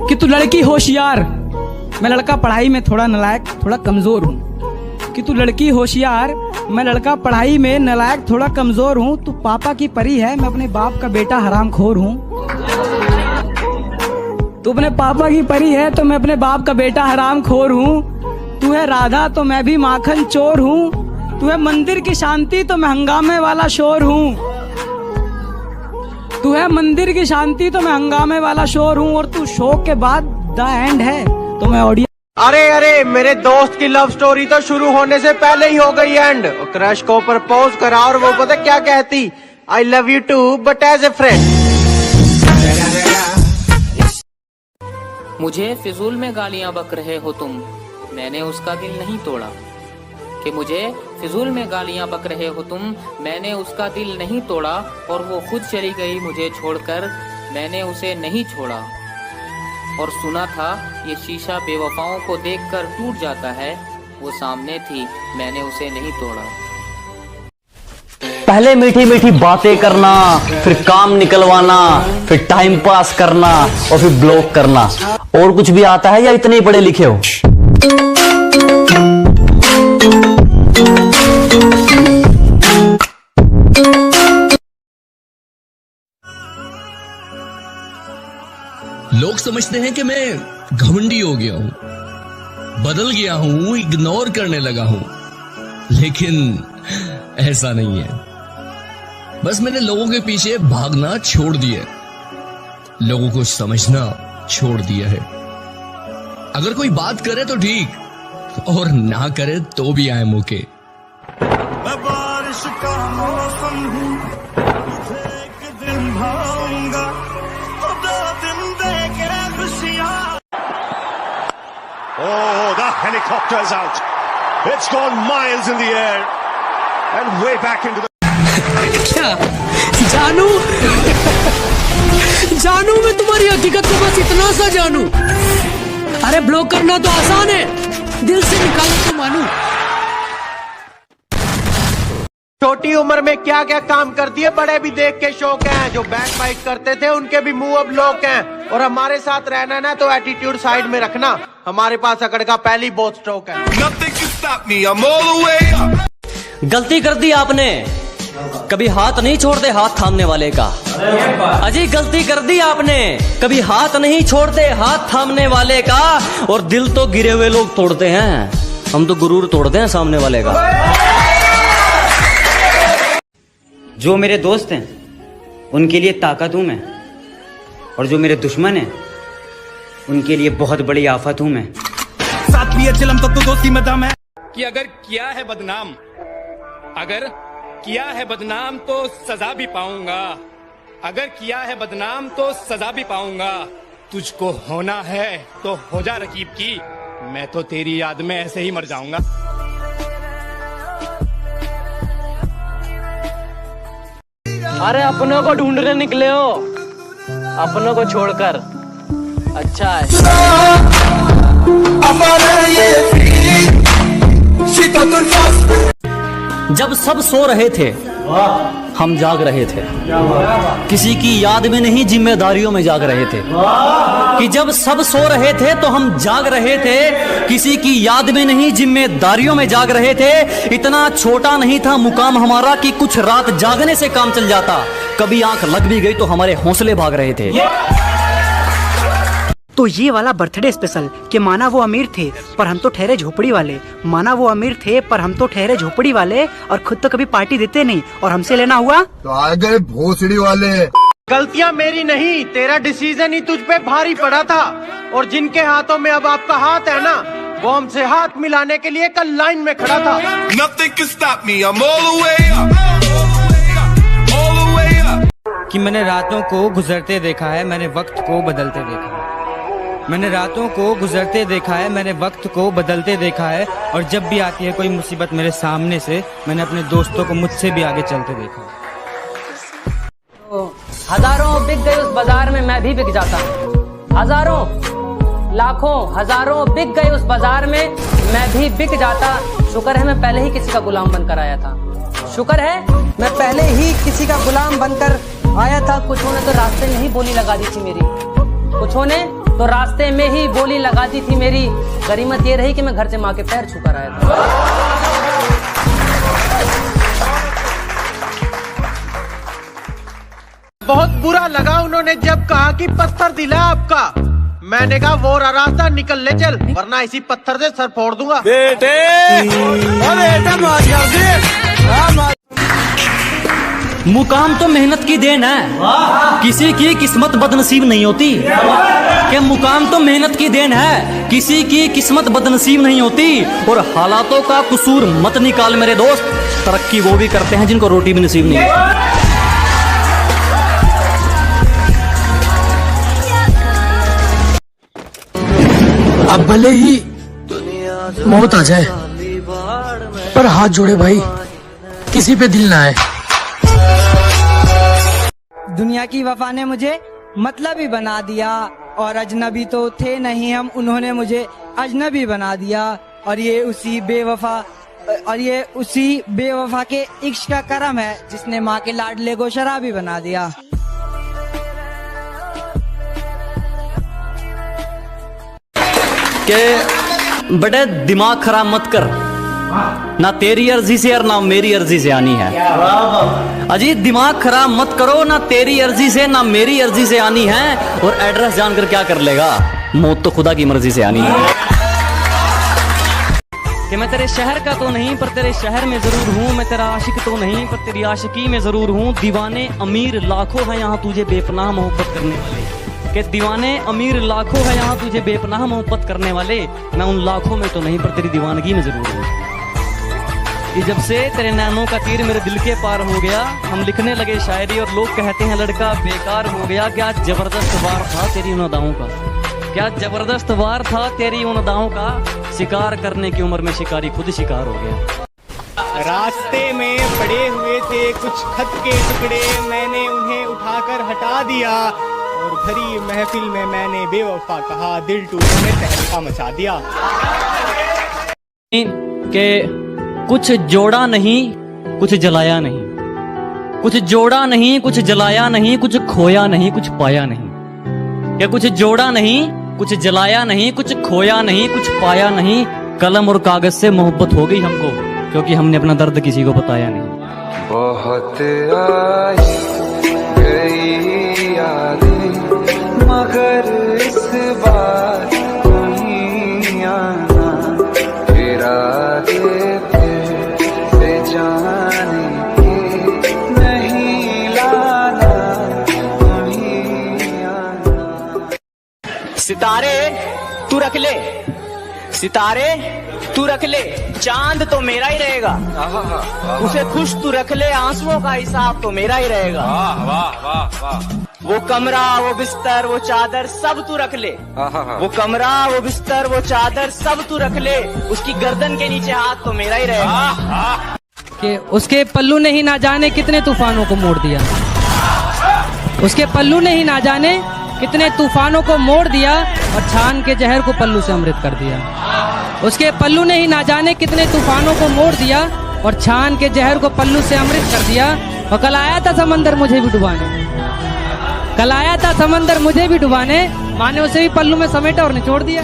कि तू लड़की होशियार, मैं लड़का पढ़ाई में थोड़ा नालायक थोड़ा कमजोर हूँ। कि तू लड़की होशियार, मैं लड़का पढ़ाई में नालायक थोड़ा कमजोर हूँ। तू पापा की परी है, मैं अपने बाप का बेटा हरामखोर हूँ। तू अपने पापा की परी है तो मैं अपने बाप का बेटा हरामखोर हूँ। तू है राधा तो मैं भी माखन चोर हूँ। तू है मंदिर की शांति तो मैं हंगामे वाला शोर हूँ। तू है मंदिर की शांति तो मैं हंगामे वाला शोर हूँ। और तू शो के बाद द एंड है तो मैं ऑडियंस। अरे मेरे दोस्त की लव स्टोरी तो शुरू होने से पहले ही हो गई एंड। क्रश को प्रपोज करा और वो पता क्या कहती, I love you too but as a friend. मुझे फिजूल में गालियां बक रहे हो तुम, मैंने उसका दिल नहीं तोड़ा। कि मुझे फिजूल में गालियां बक रहे हो तुम, मैंने उसका दिल नहीं तोड़ा। और वो खुद चली गई मुझे छोड़कर, मैंने उसे नहीं छोड़ा। और सुना था ये शीशा बेवफाओं को देखकर टूट जाता है, वो सामने थी मैंने उसे नहीं तोड़ा। पहले मीठी मीठी बातें करना, फिर काम निकलवाना, फिर टाइम पास करना और फिर ब्लॉक करना। और कुछ भी आता है या इतने ही पढ़े लिखे हो? लोग समझते हैं कि मैं घमंडी हो गया हूं, बदल गया हूं, इग्नोर करने लगा हूं। लेकिन ऐसा नहीं है। बस मैंने लोगों के पीछे भागना छोड़ दिया, लोगों को समझना छोड़ दिया है। अगर कोई बात करे तो ठीक, और ना करे तो भी आई एम ओके। मैं बारिश का मौसम हूँ, एक दिन भाऊंगा, खुदा दिन देके खुशियाँ। Oh, the helicopter's out. It's gone miles in the air and way back into the. क्या जानू जानू मैं तुम्हारी हकीकत को बस इतना सा जानू। अरे ब्लॉक करना तो आसान है, दिल से निकालना तो मानू। छोटी उम्र में क्या क्या काम कर दिए बड़े भी देख के शौक हैं। जो बैक बाइट करते थे उनके भी मुंह अब लोक हैं। और हमारे साथ रहना ना तो एटीट्यूड साइड में रखना, हमारे पास अकड़ का पहली बहुत स्ट्रोक है। Nothing can stop me. I'm all the way up. गलती कर दी आपने, कभी हाथ नहीं छोड़ते हाथ थामने वाले का। अजी गलती कर दी आपने, कभी हाथ नहीं छोड़ते हाथ थामने वाले का। और दिल तो गिरे हुए लोग तोड़ते हैं, हम तो गुरूर तोड़ते हैं सामने वाले का। जो मेरे दोस्त हैं उनके लिए ताकत हूं मैं, और जो मेरे दुश्मन हैं उनके लिए बहुत बड़ी आफत हूं मैं। साथ लिए चिलम तब तो दोस्ती में दम है। कि अगर किया है बदनाम, अगर किया है बदनाम तो सजा भी पाऊंगा। अगर किया है बदनाम तो सजा भी पाऊंगा। तुझको होना है तो हो जा रकीब की, मैं तो तेरी याद में ऐसे ही मर जाऊंगा। अरे अपनों को ढूंढने निकले हो, अपनों को छोड़कर। अच्छा है। जब सब सो रहे थे हम जाग रहे थे, किसी की याद में नहीं जिम्मेदारियों में जाग रहे थे। कि जब सब सो रहे थे तो हम जाग रहे थे, किसी की याद में नहीं जिम्मेदारियों में जाग रहे थे। इतना छोटा नहीं था मुकाम हमारा कि कुछ रात जागने से काम चल जाता। कभी आंख लग भी गई तो हमारे हौसले भाग रहे थे। तो ये वाला बर्थडे स्पेशल कि माना वो अमीर थे पर हम तो ठहरे झोपड़ी वाले, माना वो अमीर थे पर हम तो ठहरे झोपड़ी वाले, और खुद तो कभी पार्टी देते नहीं और हमसे लेना हुआ तो आ गए भोसड़ी वाले। गलतियां मेरी नहीं, तेरा डिसीजन ही तुझ पे भारी पड़ा था। और जिनके हाथों में अब आपका हाथ है ना, वो हमसे हाथ मिलाने के लिए कल लाइन में खड़ा था। Nothing can stop me. I'm all the way up. All the way up. कि मैंने रातों को गुजरते देखा है, मैंने वक्त को बदलते देखा है। मैंने रातों को गुजरते देखा है, मैंने वक्त को बदलते देखा है। और जब भी आती है कोई मुसीबत मेरे सामने से, मैंने अपने दोस्तों को मुझसे भी आगे चलते देखा है। हजारों बिक गए उस बाजार में, मैं भी बिक जाता। हजारों लाखों हजारों बिक गए उस बाजार में, मैं भी बिक जाता। शुक्र है मैं पहले ही किसी का गुलाम बनकर आया था। शुक्र है मैं पहले ही किसी का गुलाम बनकर आया था। कुछ ने तो रास्ते में ही बोली लगा दी थी मेरी, कुछ ने तो रास्ते में ही बोली लगाती थी मेरी। गनीमत ये रही कि मैं घर से माँ के पैर छू कर आया था। बहुत बुरा लगा उन्होंने जब कहा कि पत्थर दिला आपका। मैंने कहा वो रास्ता निकल ले चल, वरना इसी पत्थर से सर फोड़ दूंगा। मुकाम तो मेहनत की देन है, किसी की किस्मत बदनसीब नहीं होती। कि मुकाम तो मेहनत की देन है, किसी की किस्मत बदनसीब नहीं होती। और हालातों का कसूर मत निकाल मेरे दोस्त, तरक्की वो भी करते हैं जिनको रोटी भी नसीब नहीं होती। अब भले ही मौत आ जाए, पर हाथ जोड़े भाई, किसी पे दिल ना आए। दुनिया की वफा ने मुझे मतलबी बना दिया, और अजनबी तो थे नहीं हम, उन्होंने मुझे अजनबी बना दिया। और ये उसी बेवफा के इश्क का करम है जिसने माँ के लाडले को शराबी बना दिया। के बड़े दिमाग खराब मत कर, ना तेरी अर्जी से और ना मेरी अर्जी से आनी है। अजी दिमाग खराब मत करो, ना तेरी अर्जी से ना मेरी अर्जी से आनी है। और एड्रेस जानकर क्या कर लेगा, मौत तो खुदा की मर्जी से आनी है। कि मैं तेरे शहर का तो नहीं पर तेरे शहर में जरूर हूँ, मैं तेरा आशिक तो नहीं पर तेरी आशिकी में जरूर हूँ। दीवाने अमीर लाखों हैं यहाँ तुझे बेपनाह मोहब्बत करने वाले। कि दीवाने अमीर लाखों है यहाँ तुझे बेपनाह मोहब्बत करने वाले, मैं उन लाखों में तो नहीं पर तेरी दीवानगी में जरूर हूँ। कि जब से तेरे नैनों का तीर मेरे दिल के पार हो गया, हम लिखने लगे शायरी और लोग कहते हैं लड़का बेकार हो गया। क्या जबरदस्त वार था तेरी उन अदाओं का, क्या जबरदस्त वार था तेरी उन अदाओं का। शिकार करने की उम्र में शिकारी खुद शिकार हो गया। रास्ते में पड़े हुए थे कुछ खत के टुकड़े, मैंने उन्हें उठाकर हटा दिया और भरी महफिल में मैंने बेवफा कहा, दिल टूटने तहलका मचा दिया। के कुछ जोड़ा नहीं कुछ जलाया नहीं, कुछ जोड़ा नहीं कुछ जलाया नहीं, कुछ खोया नहीं कुछ पाया नहीं। क्या कुछ जोड़ा नहीं कुछ जलाया नहीं, कुछ खोया नहीं कुछ पाया नहीं। कलम और कागज से मोहब्बत हो गई हमको, क्योंकि हमने अपना दर्द किसी को बताया नहीं। बहुत आई गई यादें मगर इस बार नहीं आना, इरादे से जाने के नहीं लाना, नहीं आना। सितारे तू रख ले, सितारे तू रख ले, चांद तो मेरा ही रहेगा। उसे खुश तू रख ले, आंसुओं का हिसाब तो मेरा ही रहेगा। वाह वाह वाह। वो कमरा वो बिस्तर वो चादर सब तू रख ले, वो कमरा वो बिस्तर वो चादर सब तू रख ले, उसकी गर्दन के नीचे हाथ तो मेरा ही रहेगा। कि उसके पल्लू ने ही ना जाने कितने तूफानों को मोड़ दिया, उसके पल्लू ने ही ना जाने कितने तूफानों को मोड़ दिया, और छान के जहर को पल्लू से अमृत कर दिया। उसके पल्लू ने ही ना जाने कितने तूफानों को मोड़ दिया, और छान के जहर को पल्लू से अमृत कर दिया। और कल आया था समंदर मुझे भी डुबाने, कल आया था समंदर मुझे भी डुबाने, माने उसे भी पल्लू में समेटा और निचोड़ दिया।